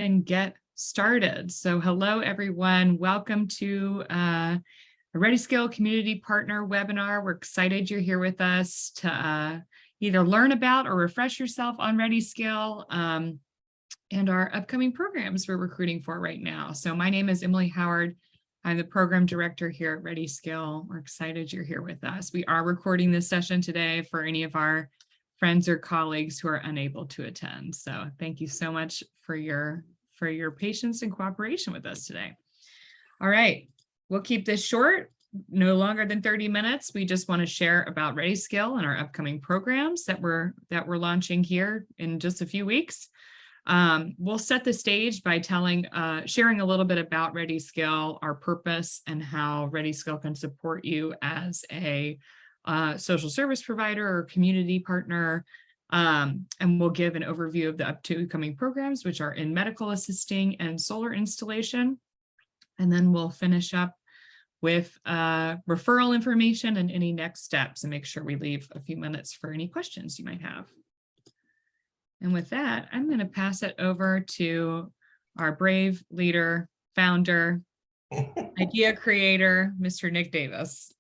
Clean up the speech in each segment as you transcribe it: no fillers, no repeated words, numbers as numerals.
and get started. So hello, everyone. Welcome to a ReadySkill Community Partner webinar. We're excited you're here with us to either learn about or refresh yourself on ReadySkill and our upcoming programs we're recruiting for right now. So my name is Emily Howard. I'm the program director here at ReadySkill. We're excited you're here with us. We are recording this session today for any of our friends or colleagues who are unable to attend. So thank you so much for your patience and cooperation with us today. All right, we'll keep this short, no longer than 30 minutes. We just want to share about ReadySkill and our upcoming programs that we're launching here in just a few weeks. We'll set the stage by sharing a little bit about ReadySkill, our purpose, and how ReadySkill can support you as a social service provider or community partner. And we'll give an overview of the upcoming programs, which are in medical assisting and solar installation. And then we'll finish up with referral information and any next steps and make sure we leave a few minutes for any questions you might have. And with that, I'm going to pass it over to our brave leader, founder, idea creator, Mr. Nick Davis.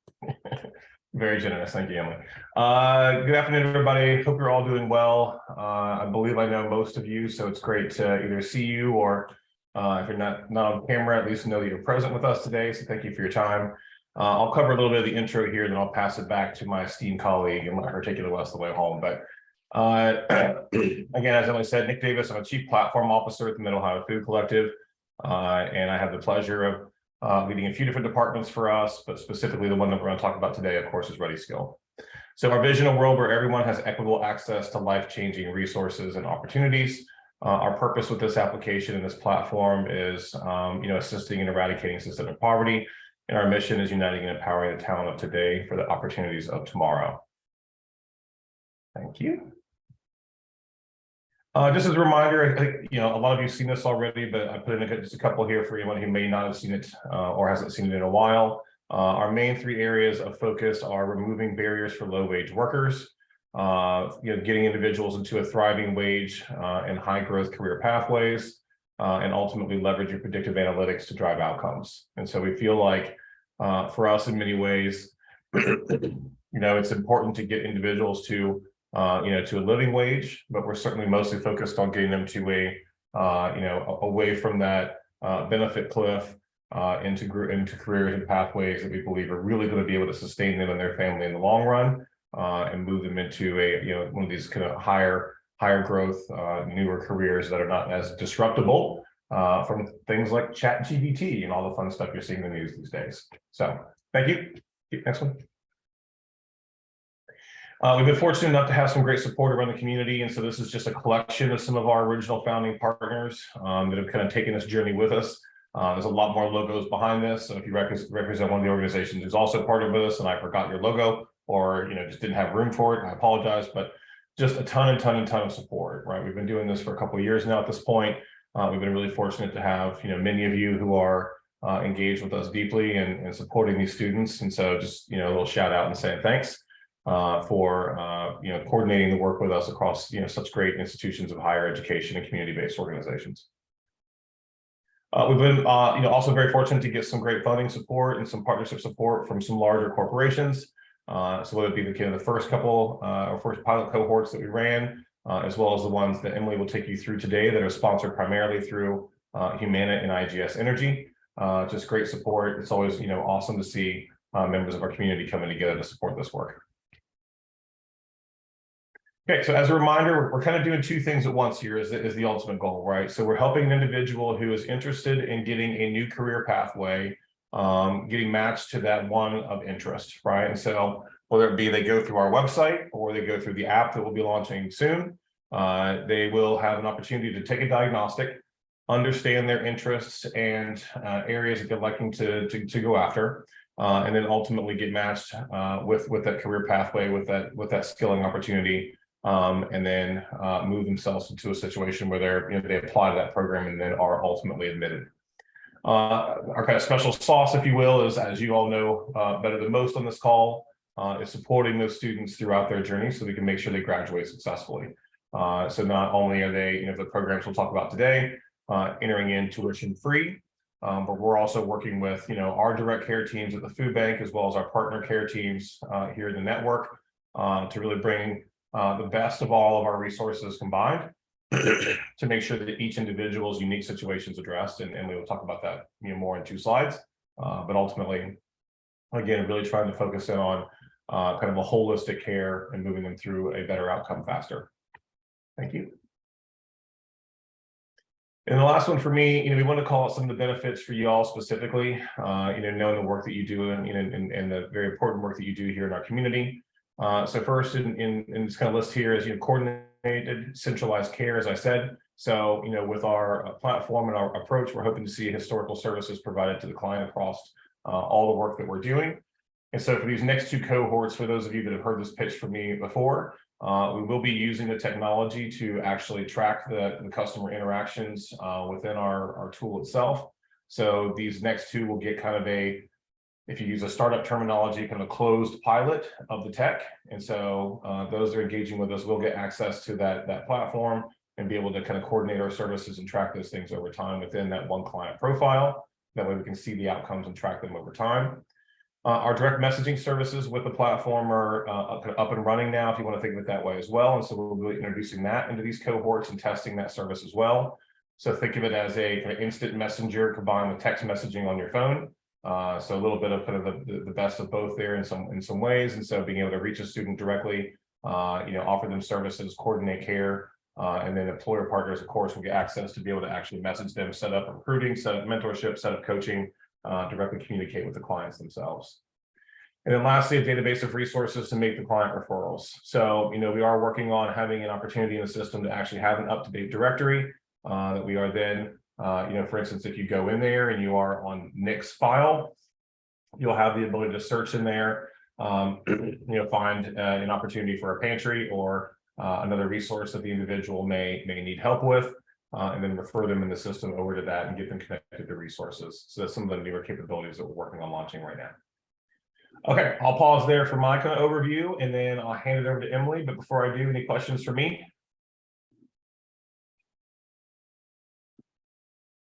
Very generous. Thank you, Emily. Good afternoon, everybody. Hope you're all doing well. I believe I know most of you, so it's great to either see you or if you're not on camera, at least know that you're present with us today. So thank you for your time. I'll cover a little bit of the intro here, then I'll pass it back to my esteemed colleague and let her take it the rest of the way home. But again, as Emily said, Nick Davis, I'm a Chief Platform Officer at the Mid-Ohio Food Collective, and I have the pleasure of leading a few different departments for us, but specifically the one that we're going to talk about today, of course, is ReadySkill. So our vision, a world where everyone has equitable access to life-changing resources and opportunities. Our purpose with this application and this platform is, assisting and eradicating systemic poverty. And our mission is uniting and empowering the talent of today for the opportunities of tomorrow. Thank you. Just as a reminder, I think, a lot of you have seen this already, but I put in just a couple here for anyone who may not have seen it or hasn't seen it in a while. Our main three areas of focus are removing barriers for low-wage workers, getting individuals into a thriving wage and high-growth career pathways, and ultimately leveraging predictive analytics to drive outcomes. And so we feel like for us, in many ways, it's important to get individuals to a living wage, but we're certainly mostly focused on getting them to away from that benefit cliff into careers and pathways that we believe are really going to be able to sustain them and their family in the long run, and move them into one of these kind of higher growth, newer careers that are not as disruptible from things like ChatGPT and all the fun stuff you're seeing in the news these days. So thank you. Next one. We've been fortunate enough to have some great support around the community, and so this is just a collection of some of our original founding partners that have kind of taken this journey with us. There's a lot more logos behind this, so if you represent one of the organizations who's also partnered with us and I forgot your logo or just didn't have room for it, I apologize, but just a ton of support, right? We've been doing this for a couple of years now at this point. We've been really fortunate to have many of you who are engaged with us deeply and supporting these students, and so just a little shout out and saying thanks for coordinating the work with us across such great institutions of higher education and community-based organizations. We've been also very fortunate to get some great funding support and some partnership support from some larger corporations. So whether it be the first couple or first pilot cohorts that we ran, as well as the ones that Emily will take you through today that are sponsored primarily through Humana and IGS Energy. Just great support. It's always awesome to see members of our community coming together to support this work. Okay, so as a reminder, we're kind of doing two things at once here is the ultimate goal, right? So we're helping an individual who is interested in getting a new career pathway, getting matched to that one of interest, right? And so whether it be they go through our website or they go through the app that we'll be launching soon, they will have an opportunity to take a diagnostic, understand their interests and areas that they're liking to go after, and then ultimately get matched with that career pathway, with that skilling opportunity. And then move themselves into a situation where they apply to that program and then are ultimately admitted. Our kind of special sauce, if you will, is, as you all know better than most on this call, is supporting those students throughout their journey so we can make sure they graduate successfully. So not only are they, the programs we'll talk about today, entering in tuition free. But we're also working with, our direct care teams at the food bank, as well as our partner care teams here in the network, to really bring the best of all of our resources combined to make sure that each individual's unique situation is addressed. And we will talk about that more in 2 slides. But ultimately, again, really trying to focus in on kind of a holistic care and moving them through a better outcome faster. Thank you. And the last one for me, we want to call out some of the benefits for you all specifically, knowing the work that you do and the very important work that you do here in our community. So first in this kind of list here is coordinated centralized care, as I said. So, with our platform and our approach, we're hoping to see historical services provided to the client across all the work that we're doing. And so for these next 2 cohorts, for those of you that have heard this pitch from me before, we will be using the technology to actually track the customer interactions within our tool itself. So these next 2 will get kind of if you use a startup terminology, kind of a closed pilot of the tech. And so those that are engaging with us will get access to that platform and be able to kind of coordinate our services and track those things over time within that one client profile. That way we can see the outcomes and track them over time. Our direct messaging services with the platform are up and running now, if you want to think of it that way as well. And so we'll be introducing that into these cohorts and testing that service as well. So think of it as a kind of instant messenger combined with text messaging on your phone. So a little bit of kind of the best of both there in some ways. And so being able to reach a student directly, offer them services, coordinate care, and then employer partners, of course, will get access to be able to actually message them, set up recruiting, set up mentorship, set up coaching, directly communicate with the clients themselves. And then lastly, a database of resources to make the client referrals. So, we are working on having an opportunity in the system to actually have an up-to-date directory that we are then, for instance, if you go in there and you are on Nick's file, you'll have the ability to search in there, find an opportunity for a pantry or another resource that the individual may need help with. And then refer them in the system over to that and get them connected to resources. So that's some of the newer capabilities that we're working on launching right now. Okay, I'll pause there for my kind of overview, and then I'll hand it over to Emily. But before I do, any questions for me?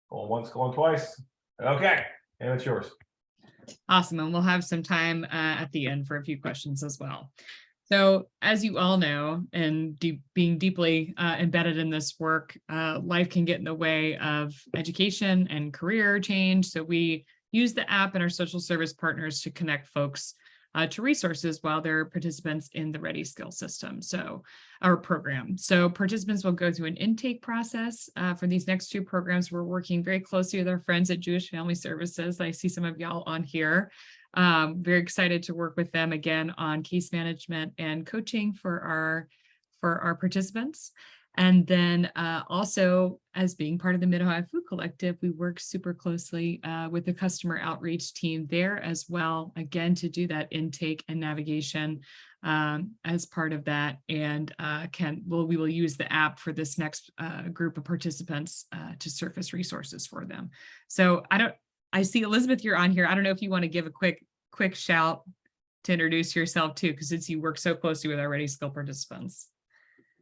Going once, going twice. Okay, and it's yours. Awesome. And we'll have some time at the end for a few questions as well. So as you all know, and being deeply embedded in this work, life can get in the way of education and career change. So we use the app and our social service partners to connect folks to resources while they're participants in the ReadySkill system, so our program. So participants will go through an intake process for these next 2 programs. We're working very closely with our friends at Jewish Family Services. I see some of y'all on here. Very excited to work with them again on case management and coaching for our participants. And then also, as being part of the Mid-Ohio Food Collective, we work super closely with the customer outreach team there as well, again, to do that intake and navigation as part of that. And we will use the app for this next group of participants to surface resources for them. So I see Elizabeth, you're on here. I don't know if you want to give a quick shout to introduce yourself too, because since you work so closely with our ReadySkill participants.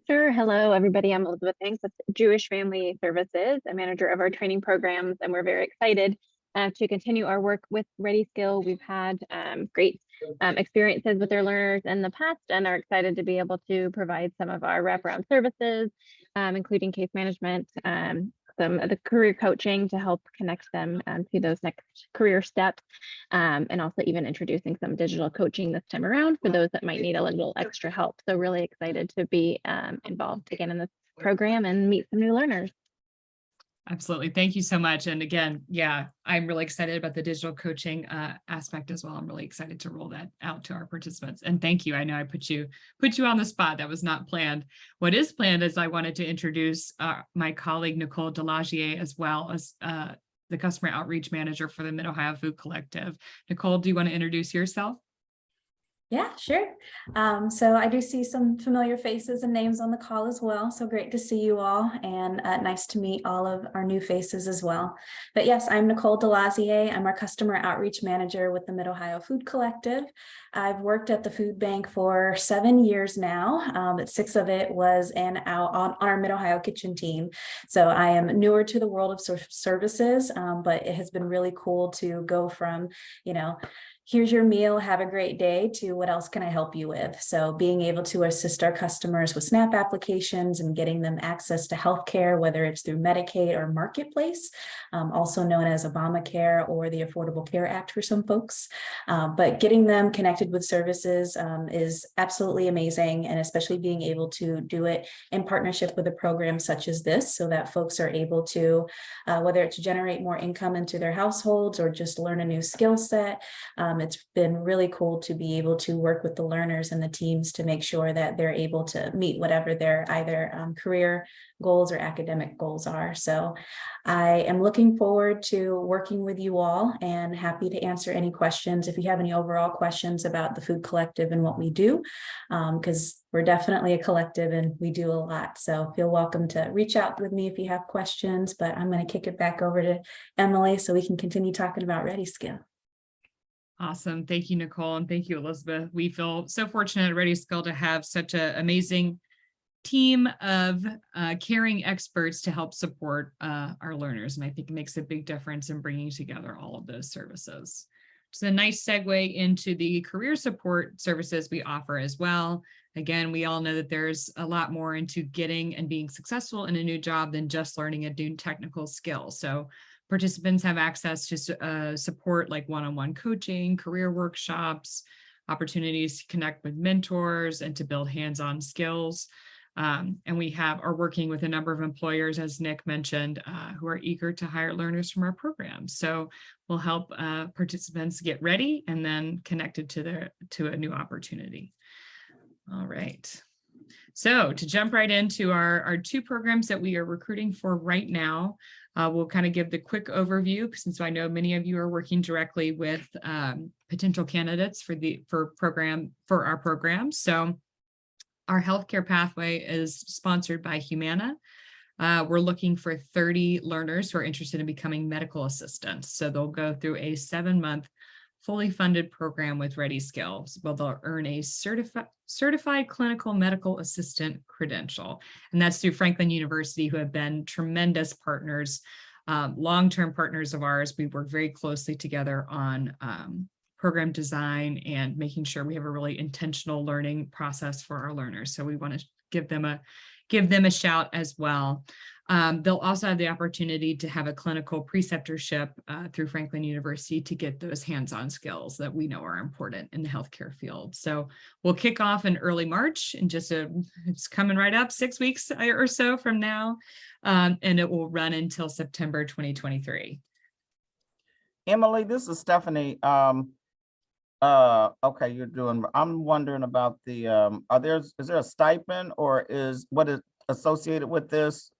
Sure. Hello, everybody. I'm Elizabeth Hanks with Jewish Family Services, a manager of our training programs, and we're very excited to continue our work with ReadySkill. We've had great experiences with their learners in the past and are excited to be able to provide some of our wraparound services, including case management, some of the career coaching to help connect them to those next career steps, and also even introducing some digital coaching this time around for those that might need a little extra help. So really excited to be involved again in this program and meet some new learners. Absolutely. Thank you so much. And again, yeah, I'm really excited about the digital coaching aspect as well. I'm really excited to roll that out to our participants. And thank you. I know I put you on the spot. That was not planned. What is planned is I wanted to introduce my colleague, Nicole Delagier, as well as the customer outreach manager for the Mid-Ohio Food Collective. Nicole, do you want to introduce yourself? Yeah, sure. So I do see some familiar faces and names on the call as well. So great to see you all, and nice to meet all of our new faces as well. But yes, I'm Nicole Delazier. I'm our Customer Outreach Manager with the Mid-Ohio Food Collective. I've worked at the food bank for 7 years now, but 6 of it was on our Mid-Ohio kitchen team. So I am newer to the world of services, but it has been really cool to go from, here's your meal, have a great day, to what else can I help you with? So being able to assist our customers with SNAP applications and getting them access to healthcare, whether it's through Medicaid or Marketplace, also known as Obamacare or the Affordable Care Act for some folks. But getting them connected with services is absolutely amazing, and especially being able to do it in partnership with a program such as this, so that folks are able to, whether it's generate more income into their households or just learn a new skill set. It's been really cool to be able to work with the learners and the teams to make sure that they're able to meet whatever their either career goals or academic goals are. So I am looking forward to working with you all, and happy to answer any questions if you have any overall questions about the Food Collective and what we do, because we're definitely a collective and we do a lot. So feel welcome to reach out with me if you have questions, but I'm going to kick it back over to Emily so we can continue talking about ReadySkill. Awesome. Thank you, Nicole. And thank you, Elizabeth. We feel so fortunate at ReadySkill to have such an amazing team of caring experts to help support our learners. And I think it makes a big difference in bringing together all of those services. It's a nice segue into the career support services we offer as well. Again, we all know that there's a lot more into getting and being successful in a new job than just learning a new technical skill. So participants have access to support like one-on-one coaching, career workshops, opportunities to connect with mentors and to build hands-on skills. And we are working with a number of employers, as Nick mentioned, who are eager to hire learners from our program. So we'll help participants get ready and then connected to a new opportunity. All right. So to jump right into our 2 programs that we are recruiting for right now, we'll kind of give the quick overview, since I know many of you are working directly with potential candidates for our program. So our healthcare pathway is sponsored by Humana. We're looking for 30 learners who are interested in becoming medical assistants. So they'll go through a 7-month fully funded program with ReadySkill. Well, they'll earn a certified clinical medical assistant credential. And that's through Franklin University, who have been tremendous partners, long-term partners of ours. We work very closely together on program design and making sure we have a really intentional learning process for our learners. So we want to give them a shout as well. They'll also have the opportunity to have a clinical preceptorship through Franklin University to get those hands-on skills that we know are important in the healthcare field. So we'll kick off in early March, and it's coming right up 6 weeks or so from now, and it will run until September 2023. Emily, this is Stephanie. Okay, I'm wondering about the, is there a stipend, or what is associated with this?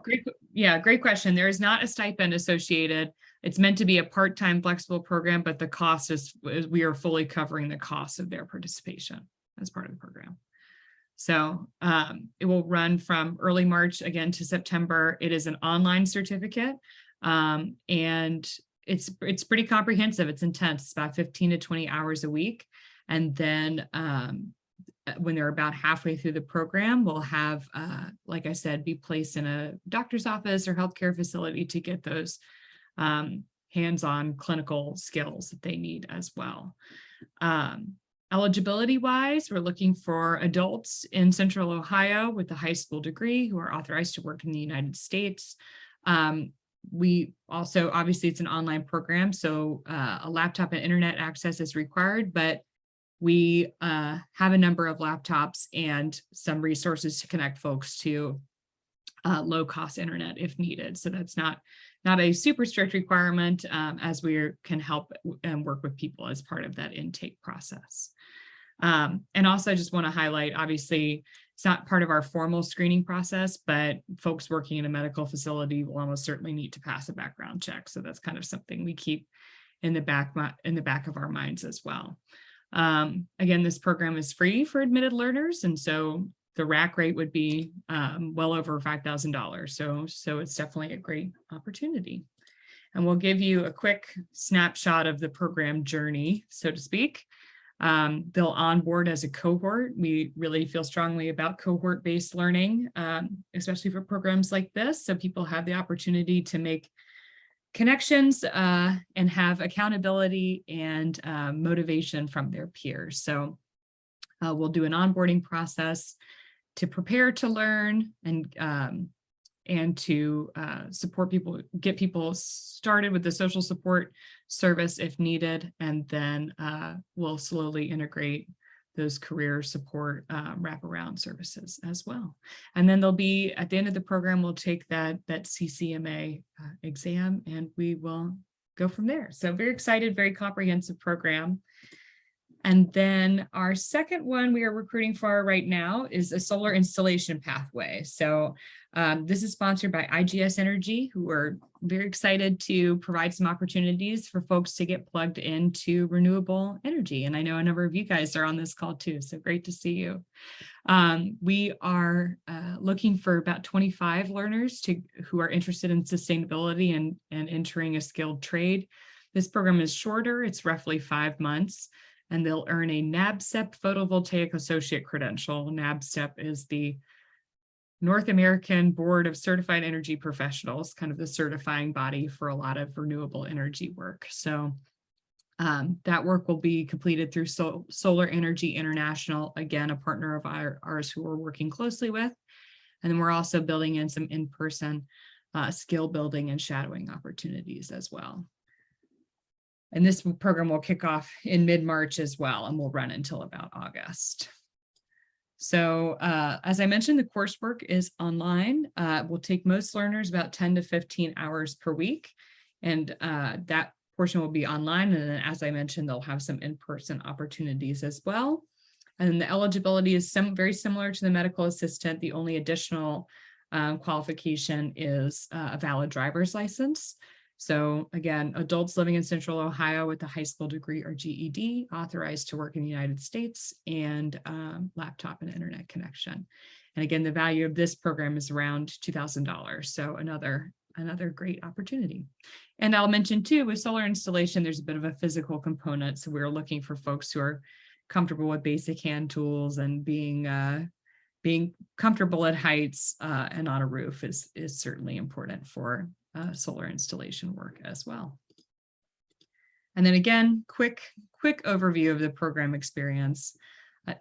Great question. There is not a stipend associated. It's meant to be a part-time flexible program, but the cost is we are fully covering the cost of their participation as part of the program. So it will run from early March again to September. It is an online certificate, and it's pretty comprehensive. It's intense. It's about 15 to 20 hours a week. And then when they're about halfway through the program, we'll have, like I said, be placed in a doctor's office or healthcare facility to get those hands-on clinical skills that they need as well. Eligibility wise, we're looking for adults in Central Ohio with a high school degree who are authorized to work in the United States. We also, obviously it's an online program, so a laptop and internet access is required, but we have a number of laptops and some resources to connect folks to low-cost internet if needed. So that's not a super strict requirement, as we can help and work with people as part of that intake process. And also I just want to highlight, obviously, it's not part of our formal screening process, but folks working in a medical facility will almost certainly need to pass a background check. So that's kind of something we keep in the back of our minds as well. Again, this program is free for admitted learners, and so the rack rate would be well over $5,000. So it's definitely a great opportunity. And we'll give you a quick snapshot of the program journey, so to speak. They'll onboard as a cohort. We really feel strongly about cohort-based learning, especially for programs like this. So people have the opportunity to make connections and have accountability and motivation from their peers. So we'll do an onboarding process to prepare to learn and to support people, get people started with the social support service if needed, and then we'll slowly integrate those career support wraparound services as well. And then there'll be, at the end of the program, we'll take that CCMA exam, and we will go from there. So very excited, very comprehensive program. And then our second one we are recruiting for right now is a solar installation pathway. So this is sponsored by IGS Energy, who are very excited to provide some opportunities for folks to get plugged into renewable energy. And I know a number of you guys are on this call too, so great to see you. We are looking for about 25 learners who are interested in sustainability and entering a skilled trade. This program is shorter, it's roughly 5 months. And they'll earn a NABCEP Photovoltaic Associate credential. NABCEP is the North American Board of Certified Energy Professionals, kind of the certifying body for a lot of renewable energy work. So that work will be completed through Solar Energy International, again, a partner of ours who we're working closely with. And then we're also building in some in-person skill building and shadowing opportunities as well. And this program will kick off in mid-March as well, and will run until about August. So as I mentioned, the coursework is online. Will take most learners about 10 to 15 hours per week. And that portion will be online. And then, as I mentioned, they'll have some in-person opportunities as well. And the eligibility is very similar to the medical assistant. The only additional qualification is a valid driver's license. So again, adults living in Central Ohio with a high school degree or GED, authorized to work in the United States, and laptop and internet connection. And again, the value of this program is around $2,000. So another great opportunity. And I'll mention too, with solar installation, there's a bit of a physical component. So we're looking for folks who are comfortable with basic hand tools, and being comfortable at heights and on a roof is certainly important for solar installation work as well. And then again, quick overview of the program experience.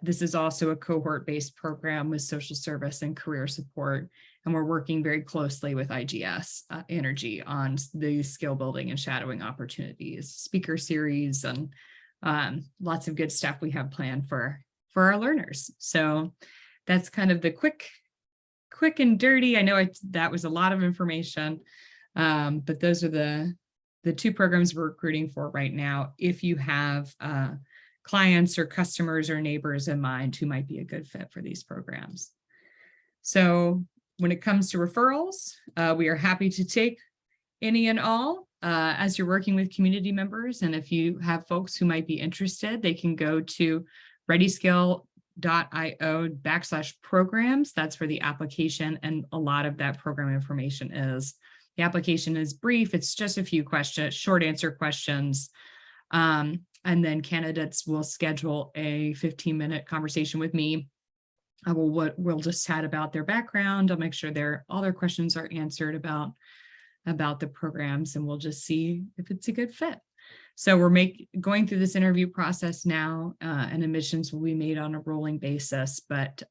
This is also a cohort-based program with social service and career support, and we're working very closely with IGS Energy on the skill building and shadowing opportunities, speaker series, and lots of good stuff we have planned for our learners. So that's kind of the quick and dirty. I know that was a lot of information. But those are the two programs we're recruiting for right now. If you have clients or customers or neighbors in mind who might be a good fit for these programs. So when it comes to referrals, we are happy to take any and all as you're working with community members. And if you have folks who might be interested, they can go to ReadySkill.io/programs. That's where the application and a lot of that program information is. The application is brief. It's just a few questions, short answer questions. And then candidates will schedule a 15-minute conversation with me. We'll just chat about their background. I'll make sure all their questions are answered about the programs, and we'll just see if it's a good fit. So we're going through this interview process now, and admissions will be made on a rolling basis. But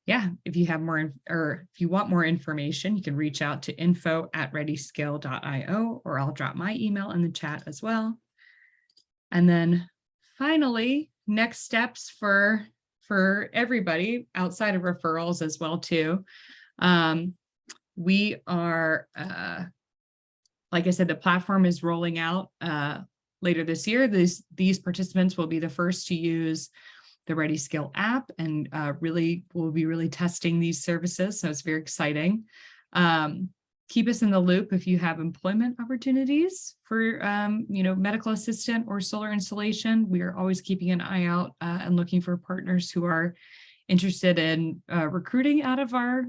yeah, if you have more, or if you want more information, you can reach out to info@readyskill.io, or I'll drop my email in the chat as well. And then finally, next steps for everybody outside of referrals as well too. We are, like I said, the platform is rolling out later this year. These participants will be the first to use the ReadySkill app, and we'll be really testing these services. So it's very exciting. keep us in the loop if you have employment opportunities for, medical assistant or solar installation. We are always keeping an eye out and looking for partners who are interested in recruiting out of our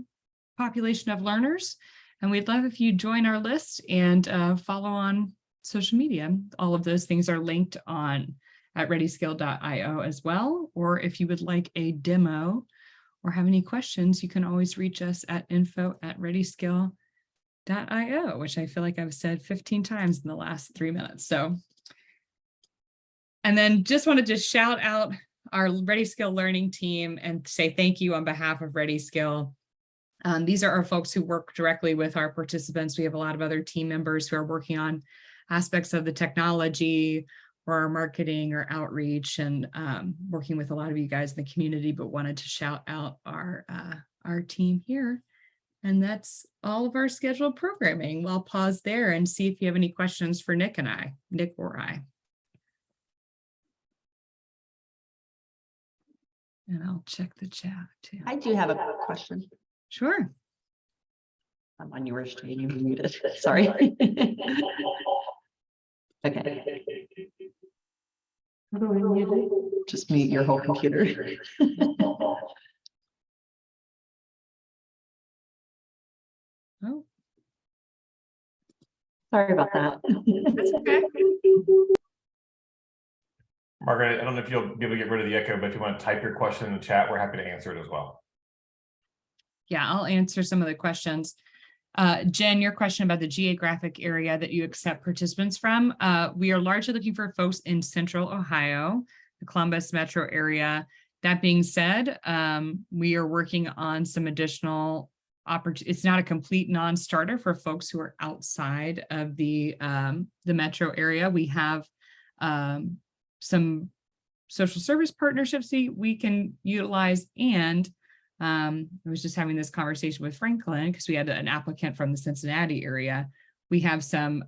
population of learners. And we'd love if you join our list and follow on social media. All of those things are linked on at ReadySkill.io as well. Or if you would like a demo or have any questions, you can always reach us at info@ReadySkill.io, which I feel like I've said 15 times in the last 3 minutes. So, and then just wanted to shout out our ReadySkill learning team and say thank you on behalf of ReadySkill. These are our folks who work directly with our participants. We have a lot of other team members who are working on aspects of the technology or our marketing or outreach, and working with a lot of you guys in the community, but wanted to shout out our team here. And that's all of our scheduled programming. I'll pause there and see if you have any questions for Nick or I. And I'll check the chat too. I do have a question. Sure. I'm on yours, Jane, you're muted. Sorry. Okay. How do I mute it? Just mute your whole computer. Oh, Sorry about that. that's okay. Margaret, I don't know if you'll be able to get rid of the echo, but if you want to type your question in the chat, we're happy to answer it as well. Yeah, I'll answer some of the questions. Jen, your question about the geographic area that you accept participants from. We are largely looking for folks in Central Ohio, the Columbus metro area. That being said, we are working on some additional opportunities. It's not a complete non-starter for folks who are outside of the metro area. We have some social service partnerships we can utilize, and I was just having this conversation with Franklin because we had an applicant from the Cincinnati area. We have some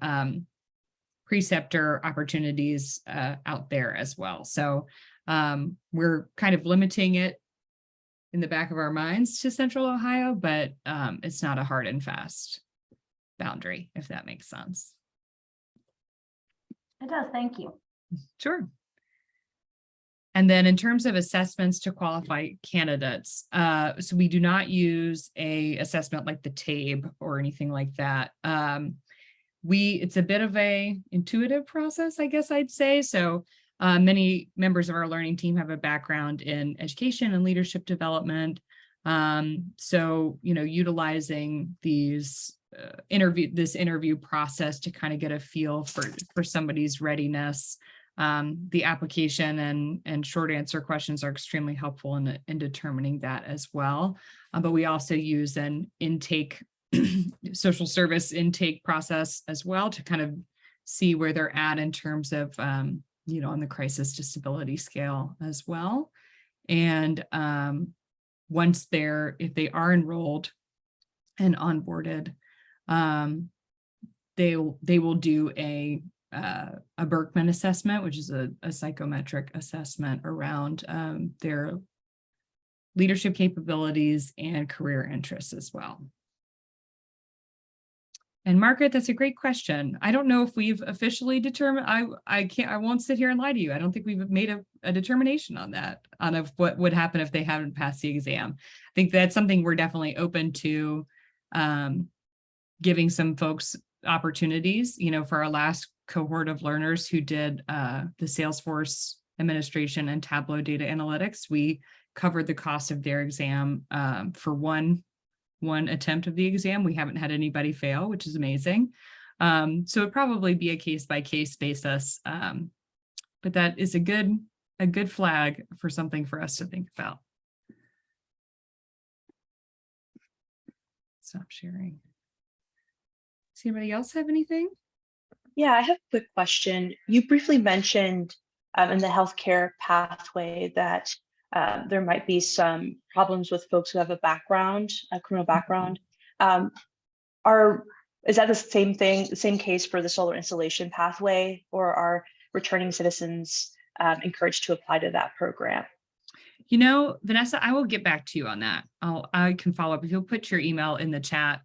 preceptor opportunities out there as well. So we're kind of limiting it in the back of our minds to Central Ohio, but it's not a hard and fast boundary, if that makes sense. It does, thank you. Sure. And then in terms of assessments to qualify candidates, so we do not use a assessment like the TABE or anything like that. It's a bit of a intuitive process, I guess I'd say. So many members of our learning team have a background in education and leadership development. So, utilizing this interview process to kind of get a feel for somebody's readiness. The application and short answer questions are extremely helpful in determining that as well. But we also use an intake, social service intake process as well to kind of see where they're at in terms of, on the crisis disability scale as well. And if they are enrolled and onboarded, they will do a Berkman assessment, which is a psychometric assessment around their leadership capabilities and career interests as well. And Margaret, that's a great question. I don't know if we've officially determined. I won't sit here and lie to you. I don't think we've made a determination on that, on what would happen if they haven't passed the exam. I think that's something we're definitely open to giving some folks opportunities. For our last cohort of learners who did the Salesforce administration and Tableau data analytics, we covered the cost of their exam for one attempt of the exam. We haven't had anybody fail, which is amazing. So it'd probably be a case-by-case basis, but that is a good flag for something for us to think about. Stop sharing. Does anybody else have anything? Yeah, I have a quick question. You briefly mentioned in the healthcare pathway that there might be some problems with folks who have a criminal background. Is that the same case for the solar installation pathway, or are returning citizens encouraged to apply to that program? Vanessa, I will get back to you on that. I can follow up. If you'll put your email in the chat,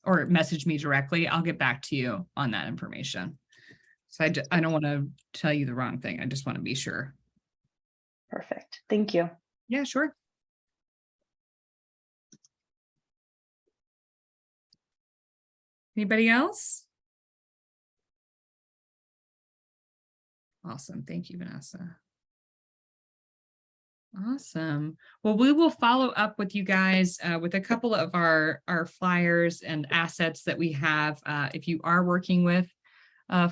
or message me directly, I'll get back to you on that information. So I don't want to tell you the wrong thing. I just want to be sure. Perfect. Thank you. Yeah, sure. Anybody else? Awesome. Thank you, Vanessa. Awesome. Well, we will follow up with you guys with a couple of our flyers and assets that we have. If you are working with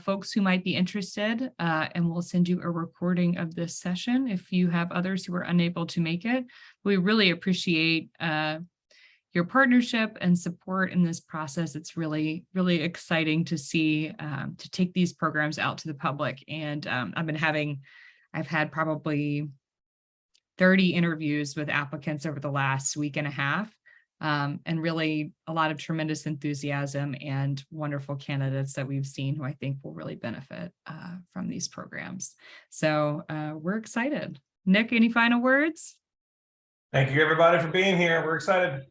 folks who might be interested, and we'll send you a recording of this session if you have others who are unable to make it. We really appreciate your partnership and support in this process. It's really, really exciting to see, to take these programs out to the public. And I've had probably 30 interviews with applicants over the last week and a half, and really a lot of tremendous enthusiasm and wonderful candidates that we've seen who I think will really benefit from these programs. So we're excited. Nick, any final words? Thank you, everybody, for being here. We're excited.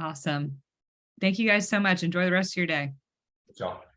Awesome. Thank you guys so much. Enjoy the rest of your day. Ciao.